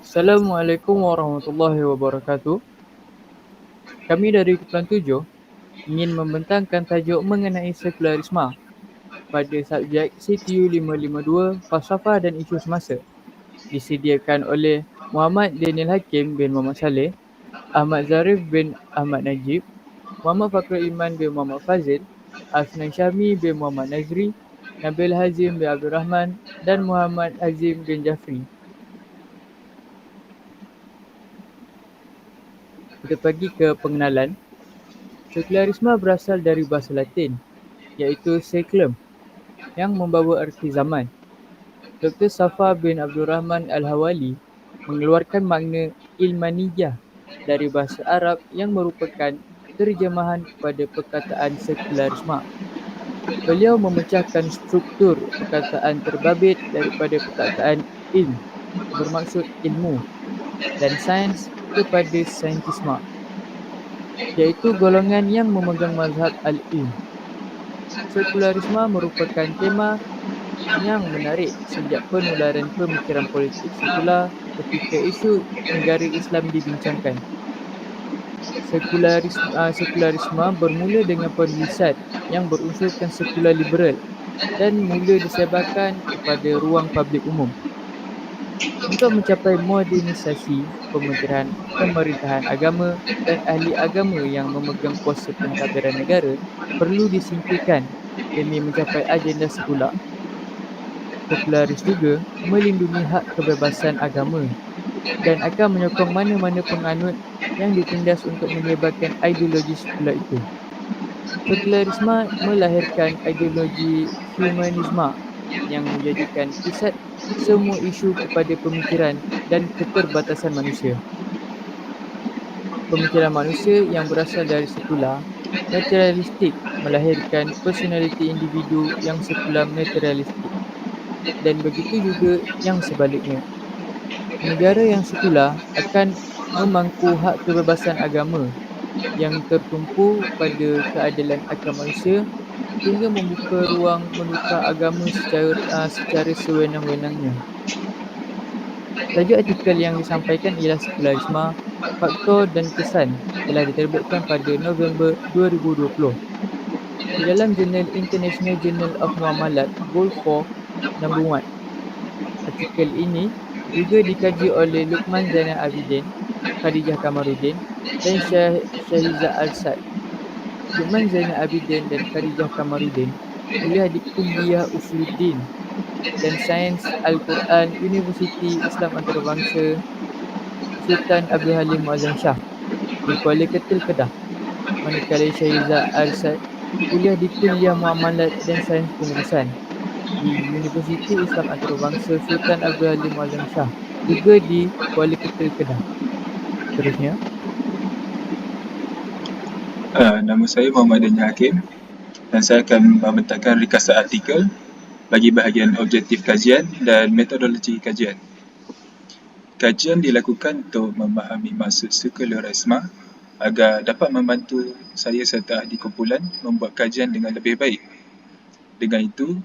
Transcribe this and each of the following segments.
Assalamualaikum warahmatullahi wabarakatuh. Kami dari Kumpulan 7 ingin membentangkan tajuk mengenai sekularisme pada subjek CTU 552 Falsafah dan Isu Semasa, disediakan oleh Muhammad Daniel Hakim bin Muhammad Saleh, Ahmad Zarif bin Ahmad Najib, Muhammad Fakhrul Iman bin Muhammad Fazil, Afnan Syahmi bin Muhammad Nazri, Nabil Hazim bin Abdul Rahman dan Muhammad Hazim bin Jafri. Kita pergi ke pengenalan. Sekularisme berasal dari bahasa Latin, iaitu seculum, yang membawa erti zaman. Dr. Safa bin Abdul Rahman Al-Hawali mengeluarkan makna ilmaniyah dari bahasa Arab yang merupakan terjemahan kepada perkataan sekularisme. Beliau memecahkan struktur perkataan terbabit daripada perkataan ilm, bermaksud ilmu, dan sains kepada saintisme, iaitu golongan yang memegang mazhab al-ilm. Sekularisme merupakan tema yang menarik sejak penularan pemikiran politik sekular ketika isu negara Islam dibincangkan. Sekularisme bermula dengan penulisan yang berunsurkan sekular liberal dan mula disebarkan kepada ruang publik umum. Untuk mencapai modernisasi, pemerintahan agama dan ahli agama yang memegang kuasa pentadbiran negara perlu disingkirkan demi mencapai agenda sekular. Sekularis juga melindungi hak kebebasan agama dan akan menyokong mana-mana penganut yang ditindas untuk menyebarkan ideologi sekular itu. Sekularisme melahirkan ideologi humanisme yang menjadikan pusat semua isu kepada pemikiran dan keterbatasan manusia. Pemikiran manusia yang berasal dari sekular materialistik melahirkan personaliti individu yang sekular materialistik, dan begitu juga yang sebaliknya. Negara yang sekular akan memangku hak kebebasan agama yang tertumpu pada keadilan akal manusia hingga membuka ruang menukar agama secara sewenang-wenangnya. Tajuk artikel yang disampaikan ialah Sekularisme, Faktor dan Kesan, telah diterbitkan pada November 2020 di dalam jurnal International Journal of Muamalat Vol 4 No. 1. Artikel ini juga dikaji oleh Luqman Zainal Abidin, Khadijah Kamaruddin dan Shahizad Arsad. Luqman Zainal Abidin dan Khadijah Kamaruddin kuliah di Kulliyah Usuluddin dan Sains Al-Quran Universiti Islam Antarabangsa Sultan Abdul Halim Muazzam Shah di Kuala Ketul, Kedah, manakala Shahizad Arsad kuliah di Kuliah Muamalat dan Sains Pengurusan di Universiti Islam Antarabangsa Sultan Abdul Halim Muazzam Shah, juga di Kuala Ketul, Kedah. Seterusnya, Nama saya Muhammad Daniel Hakim dan saya akan membentangkan ringkasan artikel bagi bahagian objektif kajian dan metodologi kajian. Kajian dilakukan untuk memahami maksud sekularisme agar dapat membantu saya serta ahli kumpulan membuat kajian dengan lebih baik. Dengan itu,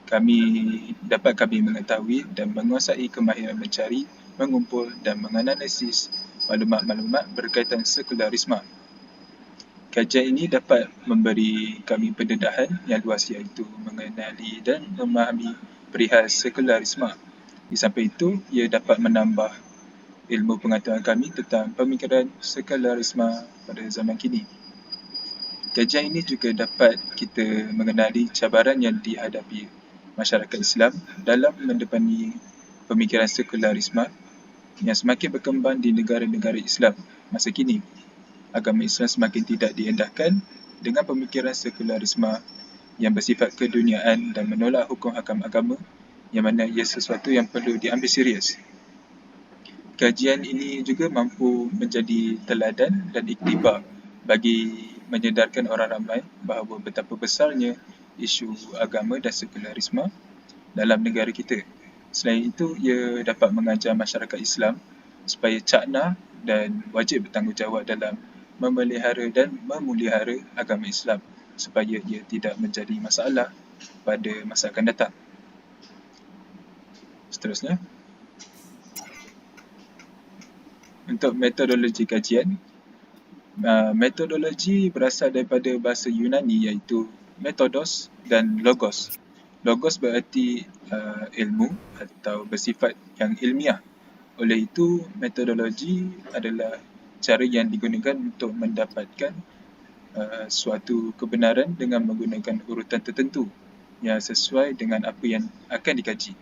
kami mengetahui dan menguasai kemahiran mencari, mengumpul dan menganalisis maklumat-maklumat berkaitan sekularisme. Kajian ini dapat memberi kami pendedahan yang luas, iaitu mengenali dan memahami perihal sekularisme. Di samping itu, ia dapat menambah ilmu pengetahuan kami tentang pemikiran sekularisme pada zaman kini. Kajian ini juga dapat kita mengenali cabaran yang dihadapi masyarakat Islam dalam mendepani pemikiran sekularisme yang semakin berkembang di negara-negara Islam masa kini. Agama Islam semakin tidak diendahkan dengan pemikiran sekularisme yang bersifat keduniaan dan menolak hukum hakam agama, yang mana ia sesuatu yang perlu diambil serius. Kajian ini juga mampu menjadi teladan dan iktibar bagi menyedarkan orang ramai bahawa betapa besarnya isu agama dan sekularisme dalam negara kita. Selain itu, ia dapat mengajar masyarakat Islam supaya cakna dan wajib bertanggungjawab dalam memelihara dan memelihara agama Islam supaya ia tidak menjadi masalah pada masa akan datang. Seterusnya, Untuk metodologi kajian, metodologi berasal daripada bahasa Yunani iaitu methodos dan logos. Logos berarti ilmu atau bersifat yang ilmiah. Oleh itu, metodologi adalah cara yang digunakan untuk mendapatkan suatu kebenaran dengan menggunakan urutan tertentu yang sesuai dengan apa yang akan dikaji.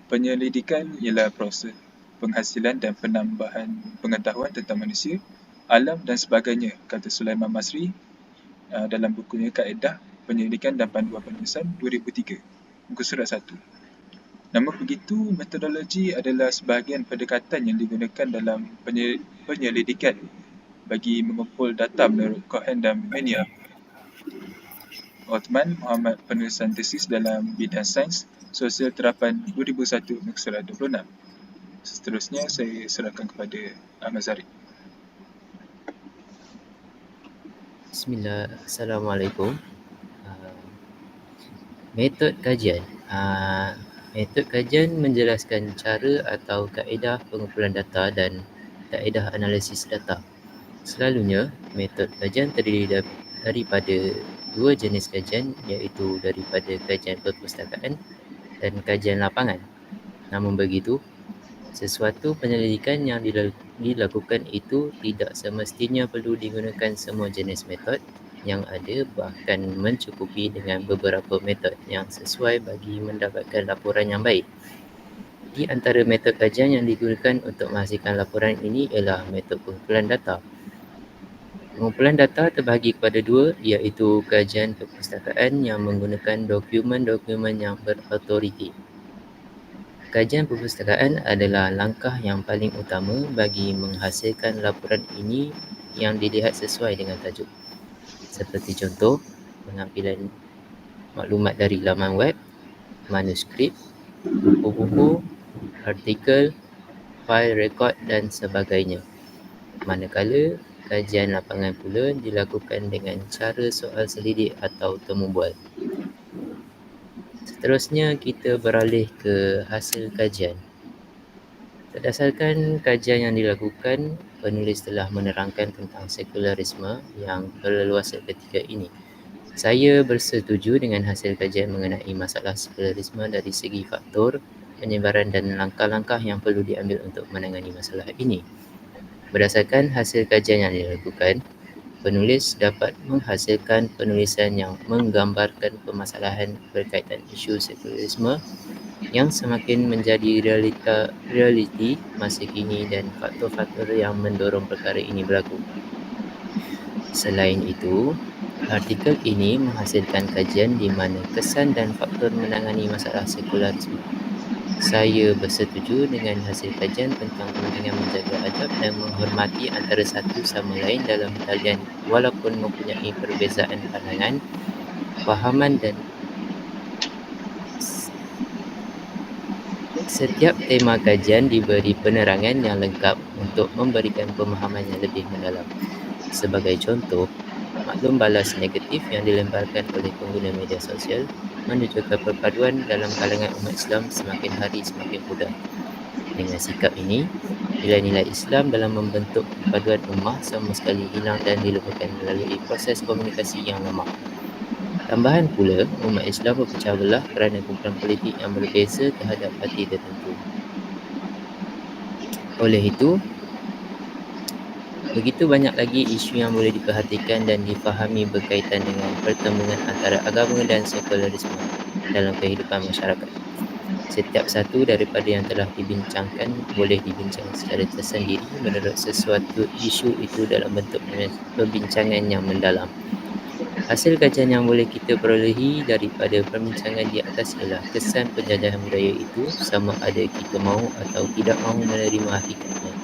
Penyelidikan ialah proses penghasilan dan penambahan pengetahuan tentang manusia, alam dan sebagainya, kata Sulaiman Masri dalam bukunya Kaedah Penyelidikan dan Panduan Penulisan 2003, muka surat 1. Namun begitu, metodologi adalah sebahagian pendekatan yang digunakan dalam penyelidikan bagi mengumpul data menurut Cohen dan Menier. Othman Muhammad, penulisan tesis dalam bidang sains sosial terapan 2001, muka surat 26. Seterusnya saya serahkan kepada Ahmad Zarif. Bismillah, Assalamualaikum. Metod kajian. Metod kajian menjelaskan cara atau kaedah pengumpulan data dan kaedah analisis data. Selalunya, metod kajian terdiri daripada dua jenis kajian, iaitu daripada kajian perpustakaan dan kajian lapangan. Namun begitu, sesuatu penyelidikan yang dilakukan itu tidak semestinya perlu digunakan semua jenis metod yang ada, bahkan mencukupi dengan beberapa metod yang sesuai bagi mendapatkan laporan yang baik. Di antara metod kajian yang digunakan untuk menghasilkan laporan ini ialah metod pengumpulan data. Pengumpulan data terbahagi kepada dua, iaitu kajian perpustakaan yang menggunakan dokumen-dokumen yang berautoriti. Kajian perpustakaan adalah langkah yang paling utama bagi menghasilkan laporan ini yang dilihat sesuai dengan tajuk. Seperti contoh, pengambilan maklumat dari laman web, manuskrip, buku-buku, artikel, fail rekod dan sebagainya. Manakala kajian lapangan pula dilakukan dengan cara soal selidik atau temu bual. Seterusnya, kita beralih ke hasil kajian. Berdasarkan kajian yang dilakukan, penulis telah menerangkan tentang sekularisme yang berleluasa ketika ini. Saya bersetuju dengan hasil kajian mengenai masalah sekularisme dari segi faktor, penyebaran dan langkah-langkah yang perlu diambil untuk menangani masalah ini. Berdasarkan hasil kajian yang dilakukan, penulis dapat menghasilkan penulisan yang menggambarkan permasalahan berkaitan isu sekularisme yang semakin menjadi realiti masa kini dan faktor-faktor yang mendorong perkara ini berlaku. Selain itu, artikel ini menghasilkan kajian di mana kesan dan faktor menangani masalah sekularisme. Saya bersetuju dengan hasil kajian tentang pentingnya menjaga adab dan menghormati antara satu sama lain dalam talian walaupun mempunyai perbezaan pandangan, fahaman dan setiap tema kajian diberi penerangan yang lengkap untuk memberikan pemahaman yang lebih mendalam. Sebagai contoh, maklum balas negatif yang dilemparkan oleh pengguna media sosial menunjukkan perpaduan dalam kalangan umat Islam semakin hari semakin pudar. Dengan sikap ini, nilai-nilai Islam dalam membentuk perpaduan ummah sama sekali hilang dan dilupakan melalui proses komunikasi yang lemah. Tambahan pula, umat Islam berpecah belah kerana kumpulan politik yang berbeza terhadap parti tertentu. Oleh itu, begitu banyak lagi isu yang boleh diperhatikan dan difahami berkaitan dengan pertembungan antara agama dan sekularisme dalam kehidupan masyarakat. Setiap satu daripada yang telah dibincangkan boleh dibincang secara tersendiri menurut sesuatu isu itu dalam bentuk perbincangan yang mendalam. Hasil kajian yang boleh kita perolehi daripada perbincangan di atas ialah kesan penjajahan budaya itu sama ada kita mahu atau tidak mahu menerima hakikatnya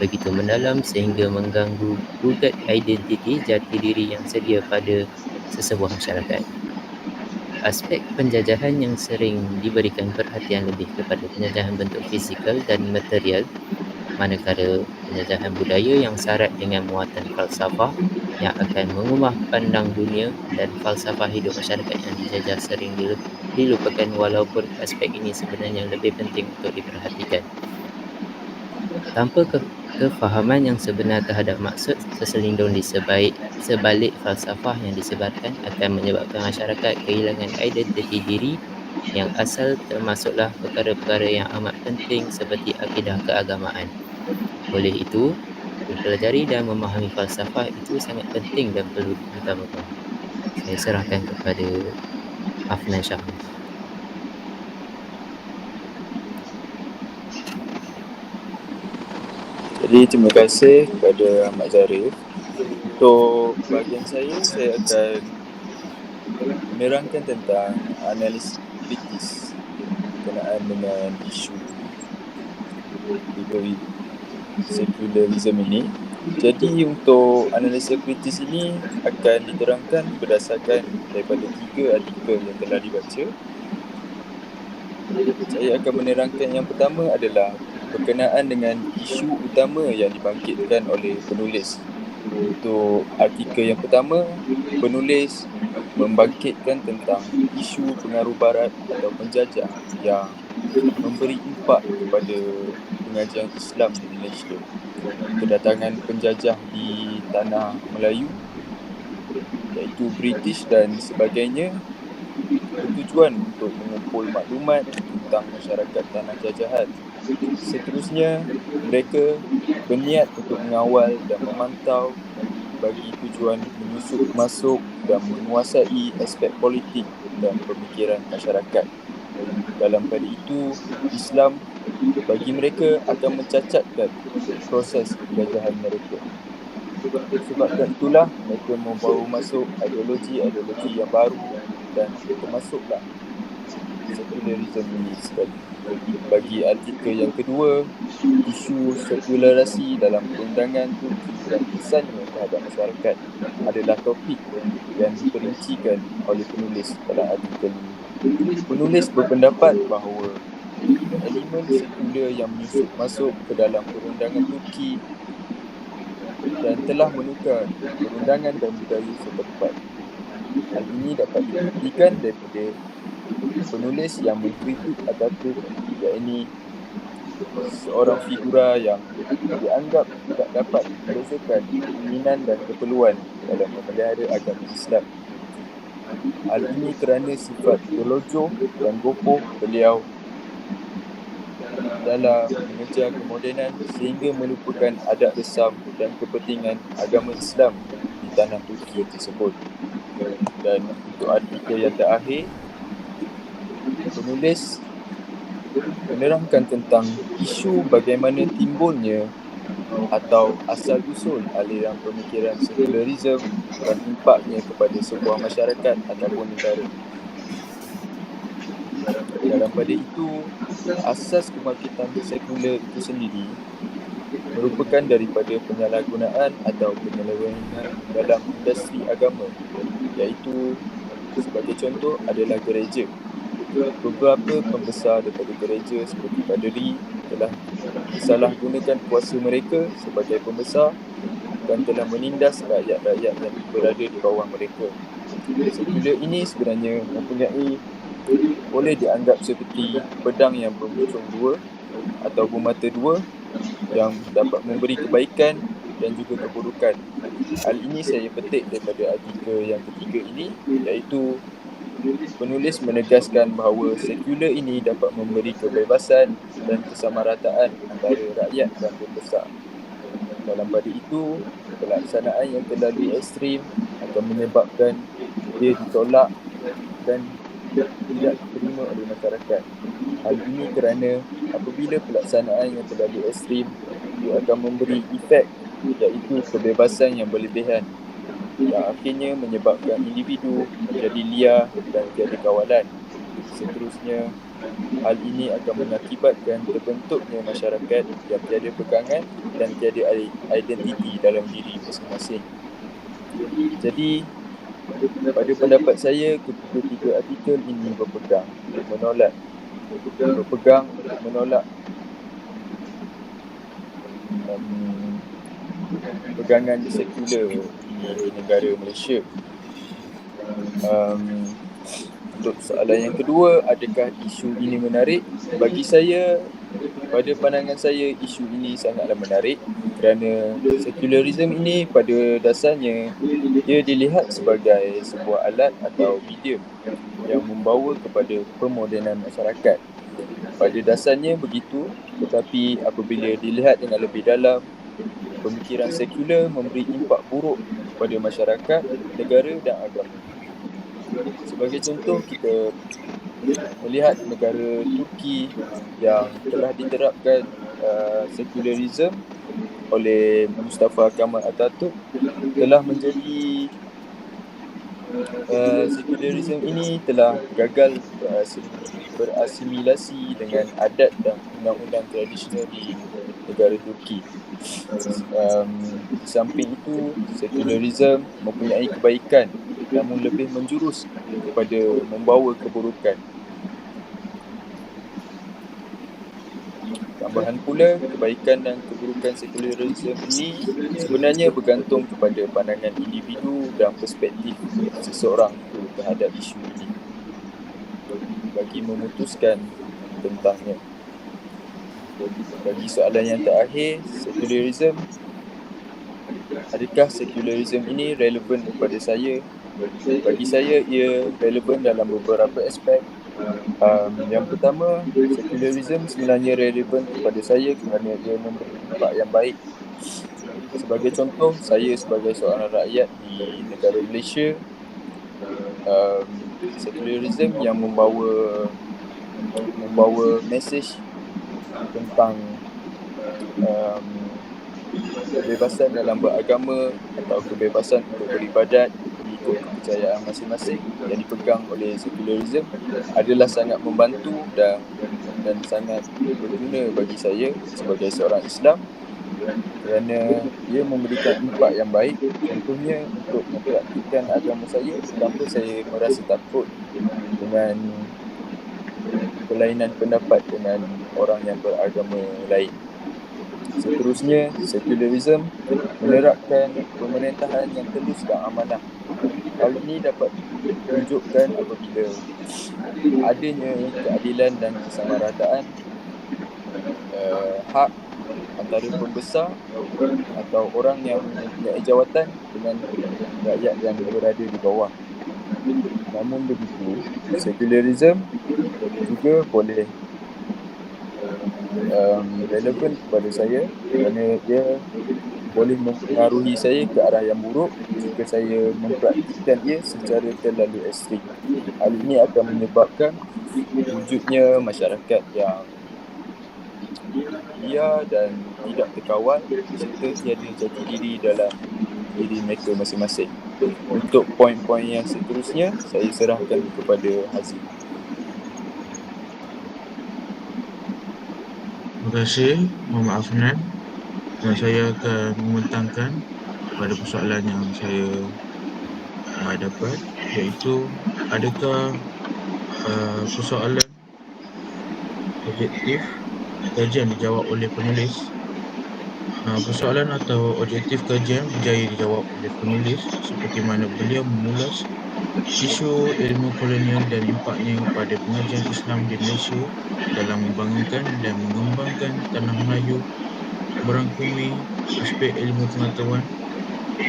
begitu mendalam sehingga mengganggu gugat identiti jati diri yang sedia pada sesebuah masyarakat. Aspek penjajahan yang sering diberikan perhatian lebih kepada penjajahan bentuk fizikal dan material, manakala penjajahan budaya yang syarat dengan muatan falsafah yang akan mengubah pandang dunia dan falsafah hidup masyarakat yang dijajah sering dilupakan walaupun aspek ini sebenarnya lebih penting untuk diperhatikan. Kefahaman yang sebenar terhadap maksud terselindung di sebalik falsafah yang disebarkan akan menyebabkan masyarakat kehilangan identiti diri yang asal, termasuklah perkara-perkara yang amat penting seperti akidah keagamaan. Oleh itu, mempelajari dan memahami falsafah itu sangat penting dan perlu diutamakan. Saya serahkan kepada Afnan Syahmi. Jadi terima kasih kepada Ahmad Zarif. Untuk bahagian saya akan menerangkan tentang analisis kritis berkenaan dengan isu secularism ini. Jadi untuk analisis kritis ini akan diterangkan berdasarkan daripada 3 artikel yang telah dibaca. Saya akan menerangkan yang pertama adalah berkenaan dengan isu utama yang dibangkitkan oleh penulis. Untuk artikel yang pertama, penulis membangkitkan tentang isu pengaruh barat atau penjajah yang memberi impak kepada pengajian Islam di Malaysia. Kedatangan penjajah di tanah Melayu, iaitu British dan sebagainya, bertujuan untuk mengumpul maklumat tentang masyarakat tanah jajahan. Seterusnya, mereka berniat untuk mengawal dan memantau bagi tujuan menyusup masuk dan menguasai aspek politik dan pemikiran masyarakat. Dalam pada itu, Islam bagi mereka akan mencacatkan proses penjajahan mereka. Sebabkan itulah mereka membawa masuk ideologi-ideologi yang baru dan termasuklah secularism ini sekali. Bagi artikel yang kedua, isu sekularasi dalam perundangan Turki dan kesannya terhadap masyarakat adalah topik yang diperincikan oleh penulis pada artikel ini. Penulis berpendapat bahawa elemen sekular yang menyusup masuk ke dalam perundangan Turki dan telah menukar perundangan dan budaya setempat. Hal ini dapat dibuktikan daripada penulis yang mengkritik Atatürk, iaitu seorang figura yang dianggap tidak dapat membezakan keinginan dan keperluan dalam memelihara agama Islam. Hal ini kerana sifat terlojoh dan gopoh beliau dalam mengejar kemodenan sehingga melupakan adat resam dan kepentingan agama Islam di tanah Turki tersebut. Dan untuk artikel yang terakhir, penulis menerangkan tentang isu bagaimana timbulnya atau asal-usul aliran pemikiran secularism dan impaknya kepada sebuah masyarakat ataupun negara. Dalam pada itu, asas kebangkitan sekular itu sendiri merupakan daripada penyalahgunaan atau penyelewengan dalam industri agama, iaitu sebagai contoh adalah gereja. Beberapa pembesar daripada gereja seperti paderi telah disalahgunakan kuasa mereka sebagai pembesar dan telah menindas rakyat-rakyat yang berada di bawah mereka. Sekular ini sebenarnya boleh dianggap seperti pedang yang bermuncung dua atau bermata dua yang dapat memberi kebaikan dan juga keburukan. Hal ini saya petik daripada artikel yang ketiga ini, iaitu penulis menegaskan bahawa sekular ini dapat memberi kebebasan dan kesamarataan antara rakyat dan pembesar. Dalam pada itu, pelaksanaan yang terlalu ekstrim akan menyebabkan dia ditolak dan tidak diterima oleh masyarakat. Hal ini kerana apabila pelaksanaan yang terlalu ekstrim, ia akan memberi efek iaitu kebebasan yang berlebihan yang akhirnya menyebabkan individu menjadi liar dan tiada kawalan. Seterusnya, hal ini akan mengakibatkan terbentuknya masyarakat yang tiada pegangan dan tiada identiti dalam diri masing-masing. Jadi, pada pendapat saya, ketiga artikel ini berpegang menolak pegangan sekular ini di negara Malaysia. Untuk soalan yang kedua, adakah isu ini menarik? Bagi saya, pada pandangan saya, isu ini sangatlah menarik kerana sekularisme ini pada dasarnya ia dilihat sebagai sebuah alat atau medium yang membawa kepada pemodenan masyarakat. Pada dasarnya begitu, tetapi apabila dilihat dengan lebih dalam, pemikiran sekular memberi impak buruk kepada masyarakat, negara dan agama. Sebagai contoh, kita melihat negara Turki yang telah diterapkan sekularisme oleh Mustafa Kemal Atatürk telah menjadi sekularisme ini telah gagal berasimilasi dengan adat dan undang-undang tradisional di negara Turki. Di samping itu, sekularisme mempunyai kebaikan namun lebih menjurus kepada membawa keburukan. Tambahan pula, kebaikan dan keburukan sekularisme ini sebenarnya bergantung kepada pandangan individu dan perspektif seseorang itu terhadap isu ini bagi memutuskan tentangnya. Bagi soalan yang terakhir, adakah sekularisme ini relevan kepada saya? Bagi saya, ia relevan dalam beberapa aspek. Yang pertama, sekularisme sebenarnya relevan kepada saya kerana ia memberi impak yang baik. Sebagai contoh, saya sebagai seorang rakyat di negara Malaysia, sekularisme yang membawa mesej tentang kebebasan dalam beragama atau kebebasan untuk beribadat mengikut kepercayaan masing-masing yang dipegang oleh sekularisme adalah sangat membantu dan sangat berguna bagi saya sebagai seorang Islam kerana ia memberikan impak yang baik, contohnya untuk mempraktikkan agama saya tanpa saya merasa takut dengan perlainan pendapat dengan orang yang beragama lain. Seterusnya, sekularisme menerapkan pemerintahan yang telus dan amanah. Hal ini dapat ditunjukkan apabila adanya keadilan dan kesamarataan hak antara pembesar atau orang yang mempunyai jawatan dengan rakyat yang berada di bawah. Namun begitu, sekularisme juga boleh relevan kepada saya kerana ia boleh mempengaruhi saya ke arah yang buruk jika saya mempraktikkan ia secara terlalu ekstrim. Hal ini akan menyebabkan wujudnya masyarakat yang liar dan tidak terkawal serta tiada jati diri dalam diri mereka masing-masing. Untuk poin-poin yang seterusnya, saya serahkan kepada Hazim. Terima kasih Muhammad Afnan, dan saya akan membentangkan pada persoalan yang saya dapat, iaitu adakah persoalan objektif kajian dijawab oleh penulis? Persoalan atau objektif kajian berjaya dijawab oleh penulis seperti mana beliau mengulas isu ilmu kolonial dan impaknya pada pengajian Islam di Malaysia dalam membangunkan dan mengembangkan tanah Melayu, merangkumi aspek ilmu pengetahuan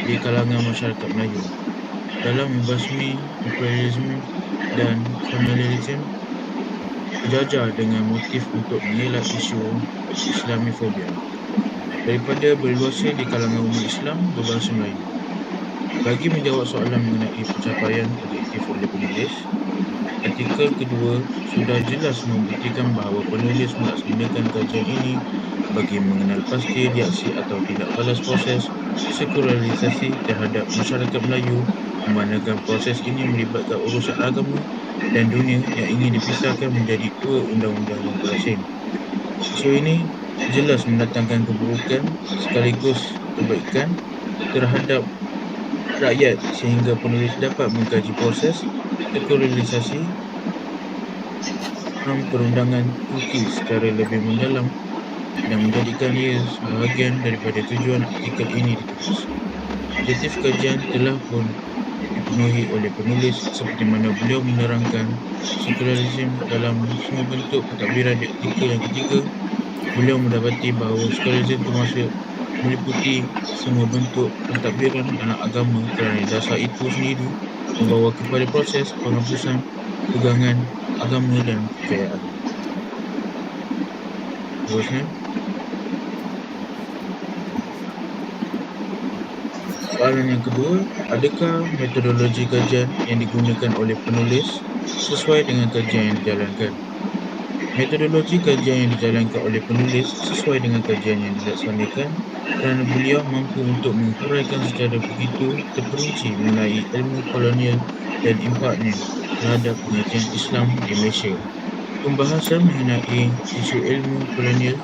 di kalangan masyarakat Melayu dalam membasmi imperialisme dan kolonialisme, sejajar dengan motif untuk mengelak isu Islamofobia daripada berluasnya di kalangan umat Islam berbahasa Melayu. Bagi menjawab soalan mengenai pencapaian objektif oleh penulis, artikel kedua sudah jelas membuktikan bahawa penulis melaksanakan kajian ini bagi mengenal pasti reaksi atau tidak balas proses sekularisasi terhadap masyarakat Melayu, memandangkan proses ini melibatkan urusan agama dan dunia yang ingin dipisahkan menjadi dua undang-undang yang berasing. Isu ini jelas mendatangkan keburukan sekaligus kebaikan terhadap rakyat sehingga penulis dapat mengkaji proses sekularisasi perundangan Turki secara lebih mendalam dan menjadikan ia sebahagian daripada tujuan artikel ini ditulis. Objektif kajian telah pun dipenuhi oleh penulis seperti mana beliau menerangkan sekularisme dalam semua bentuk pentadbiran di artikel yang ketiga. Beliau mendapati bahawa sekularisme termasuk meliputi semua bentuk pentadbiran dalam agama kerana dasar itu sendiri membawa kepada proses penghapusan pegangan agama dan kepercayaan. Seterusnya, soalan yang kedua, adakah metodologi kajian yang digunakan oleh penulis sesuai dengan kajian yang dijalankan? Metodologi kajian yang dijalankan oleh penulis sesuai dengan kajian yang dilaksanakan kerana beliau mampu untuk menghuraikan secara begitu terperinci mengenai ilmu kolonial dan impaknya terhadap pengajian Islam di Malaysia. Pembahasan mengenai isu ilmu kolonial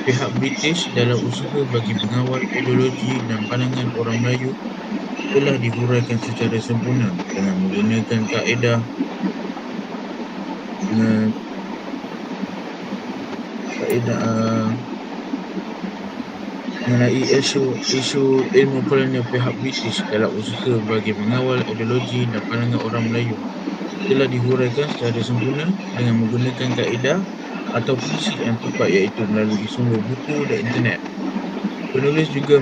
pihak British dalam usaha bagi mengawal ideologi dan pandangan orang Melayu telah dihuraikan secara sempurna dengan menggunakan kaedah mengenai isu ilmu kolonial pihak British dalam usaha bagi mengawal ideologi dan pandangan orang Melayu telah dihuraikan secara sempurna dengan menggunakan kaedah atau prinsip yang tepat iaitu melalui sumber buku dan internet. Penulis juga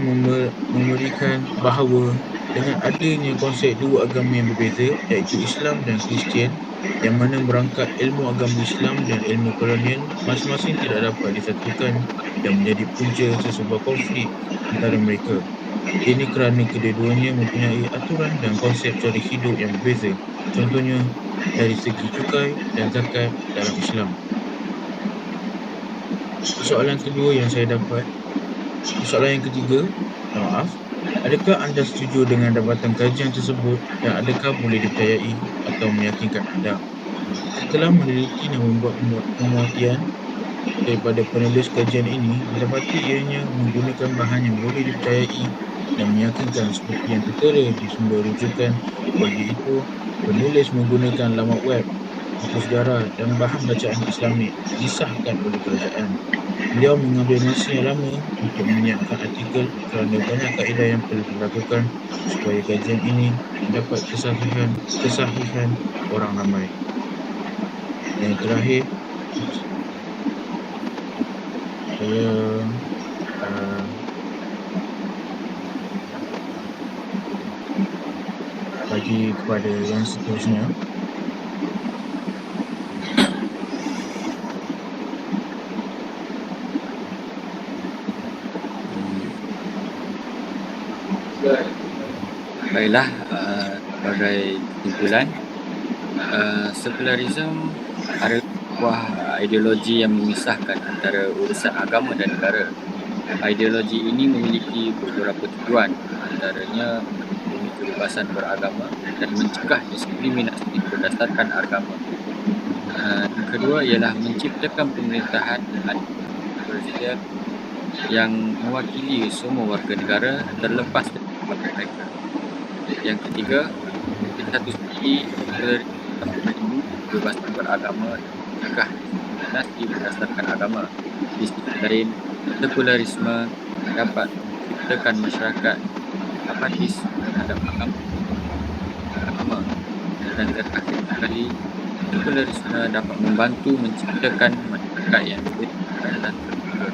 memberikan bahawa dengan adanya konsep dua agama yang berbeza iaitu Islam dan Kristian yang mana merangkap ilmu agama Islam dan ilmu kolonial masing-masing tidak dapat disatukan dan menjadi punca sesebuah konflik antara mereka. Ini kerana kedua-duanya mempunyai aturan dan konsep cara hidup yang berbeza. Contohnya dari segi cukai dan zakat dalam Islam. Soalan yang ketiga, adakah anda setuju dengan dapatan kajian tersebut dan adakah boleh dipercayai atau meyakinkan anda? Setelah meneliti dan membuat pemuatian daripada penulis kajian ini, didapati ianya menggunakan bahan yang boleh dipercayai dan meyakinkan seperti yang tertera di sumber rujukan. Bagi itu, penulis menggunakan laman web, buku sejarah dan bahan bacaan Islamik yang disahkan oleh kerajaan. Beliau mengambil masa yang lama untuk menyiapkan artikel kerana banyak kaedah yang perlu dilakukan supaya kajian ini mendapat kesahihan orang ramai. Dan yang terakhir, saya bagi kepada yang seterusnya. Baiklah, sebagai kesimpulan, sekularisme adalah sebuah ideologi yang memisahkan antara urusan agama dan negara. Ideologi ini memiliki beberapa tujuan, antaranya melindungi kebebasan beragama dan mencegah diskriminasi berdasarkan agama. Yang kedua ialah menciptakan pemerintahan presiden yang mewakili semua warga negara terlepas daripada mereka. Yang ketiga, di satu sisi melindungi kebebasan beragama dan mencegah diskriminasi berdasarkan agama. Di sisi lain, sekularisme dapat menciptakan masyarakat apatis terhadap agama. Dan terakhir sekali, sekularisme dapat membantu menciptakan masyarakat yang berdemokrasi dan terbuka.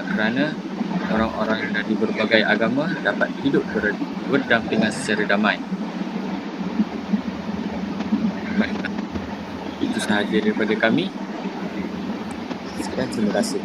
Kerana orang-orang dari berbagai agama dapat hidup berdampingan secara damai. Baiklah, itu sahaja daripada kami. Sekian, terima kasih.